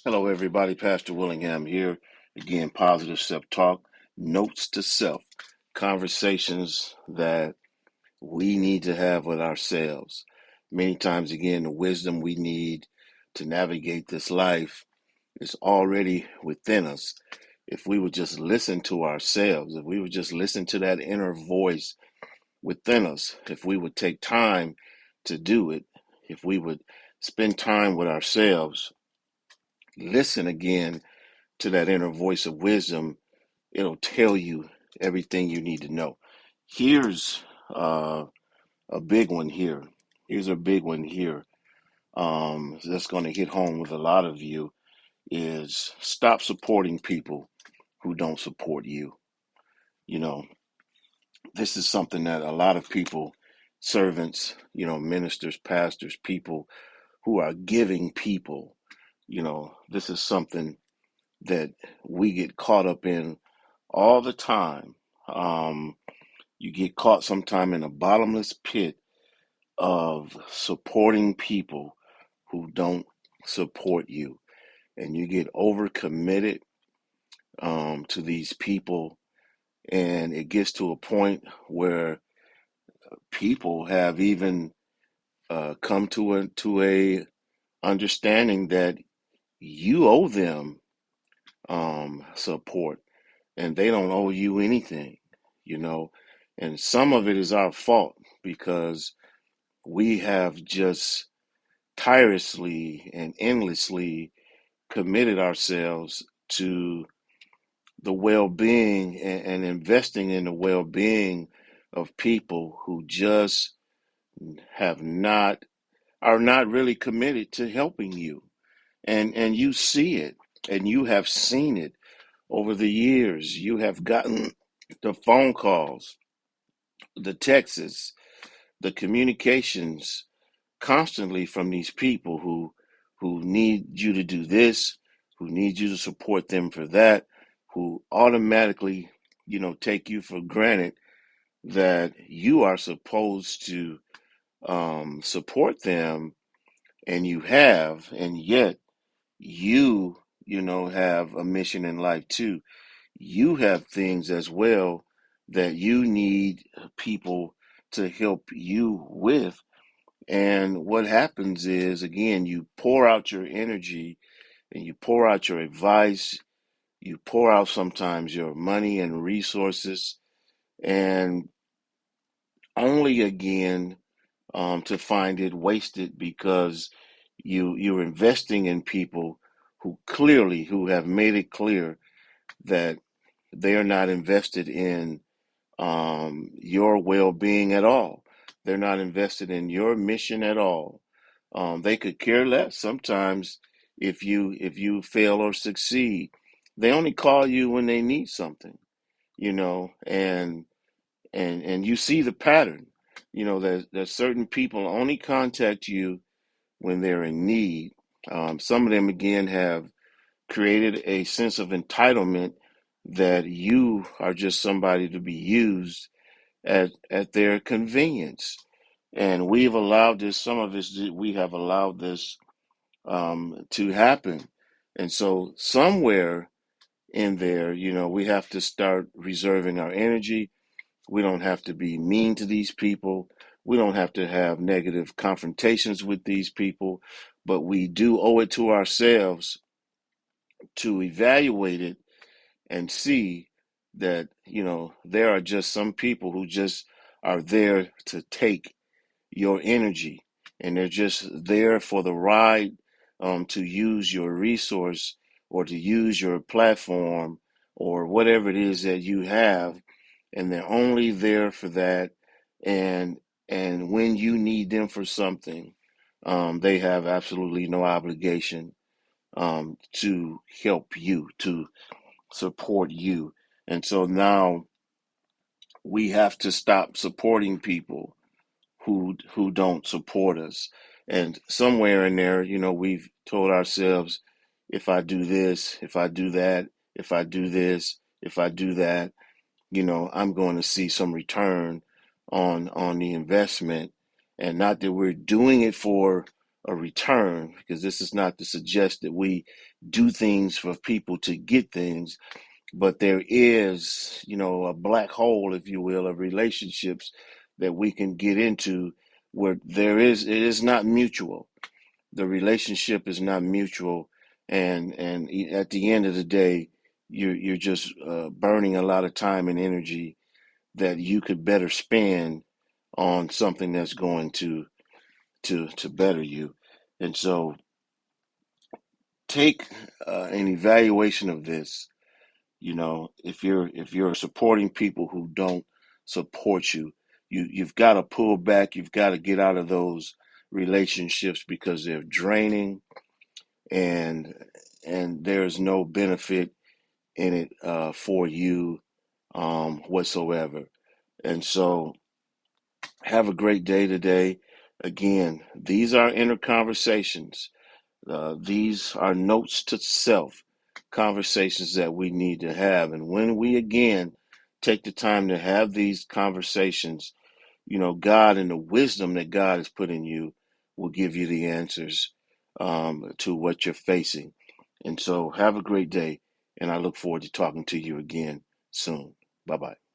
Hello, everybody. Pastor Willingham here. Again, positive self talk, notes to self, conversations that we need to have with ourselves. Many times, again, the wisdom we need to navigate this life is already within us. If we would just listen to ourselves, if we would just listen to that inner voice within us, if we would take time to do it, if we would spend time with ourselves, listen again to that inner voice of wisdom, it'll tell you everything you need to know. Here's a big one here. Here's a big one here. That's going to hit home with a lot of you is stop supporting people who don't support you. You know, this is something that a lot of people, servants, ministers, pastors, people who are giving people, this is something that we get caught up in all the time. Um, you get caught sometime in a bottomless pit of supporting people who don't support you, and you get overcommitted to these people, and it gets to a point where people have even come to a understanding that you owe them support, and they don't owe you anything, you know. And some of it is our fault because we have just tirelessly and endlessly committed ourselves to the well-being and investing in the well-being of people who just have not are not really committed to helping you. And you see it, and you have seen it over the years. You have gotten the phone calls, the texts, the communications constantly from these people who need you to do this, who need you to support them for that, who automatically, take you for granted that you are supposed to support them, and you have, and yet you, have a mission in life too. You have things as well that you need people to help you with. And what happens is, again, you pour out your energy and you pour out your advice, you pour out sometimes your money and resources, and only again to find it wasted because you're investing in people who have made it clear that they are not invested in your well-being at all. They're not invested in your mission at all. They could care less sometimes if you fail or succeed. They only call you when they need something, and you see the pattern. There's certain people only contact you when they're in need. Some of them again have created a sense of entitlement that you are just somebody to be used at their convenience. And we've allowed this, some of us, we have allowed this to happen. And so, somewhere in there, we have to start reserving our energy. We don't have to be mean to these people. We don't have to have negative confrontations with these people. But we do owe it to ourselves to evaluate it and see that, there are just some people who just are there to take your energy, and they're just there for the ride, to use your resource or to use your platform or whatever it is that you have, and they're only there for that. And when you need them for something, they have absolutely no obligation to help you, to support you. And so now we have to stop supporting people who don't support us. And somewhere in there, we've told ourselves, if I do this, if I do that, if I do this, if I do that, I'm going to see some return on the investment. And not that we're doing it for a return, because this is not to suggest that we do things for people to get things, but there is, a black hole, if you will, of relationships that we can get into where it is not mutual. The relationship is not mutual, and at the end of the day, you're just burning a lot of time and energy that you could better spend on something that's going to better you. And so take an evaluation of this. If you're supporting people who don't support you, you've got to pull back. You've got to get out of those relationships because they're draining, and there's no benefit in it for you whatsoever. And so have a great day today. Again, these are inner conversations. These are notes to self, conversations that we need to have. And when we again take the time to have these conversations, God and the wisdom that God has put in you will give you the answers to what you're facing. And so have a great day. And I look forward to talking to you again soon. Bye bye.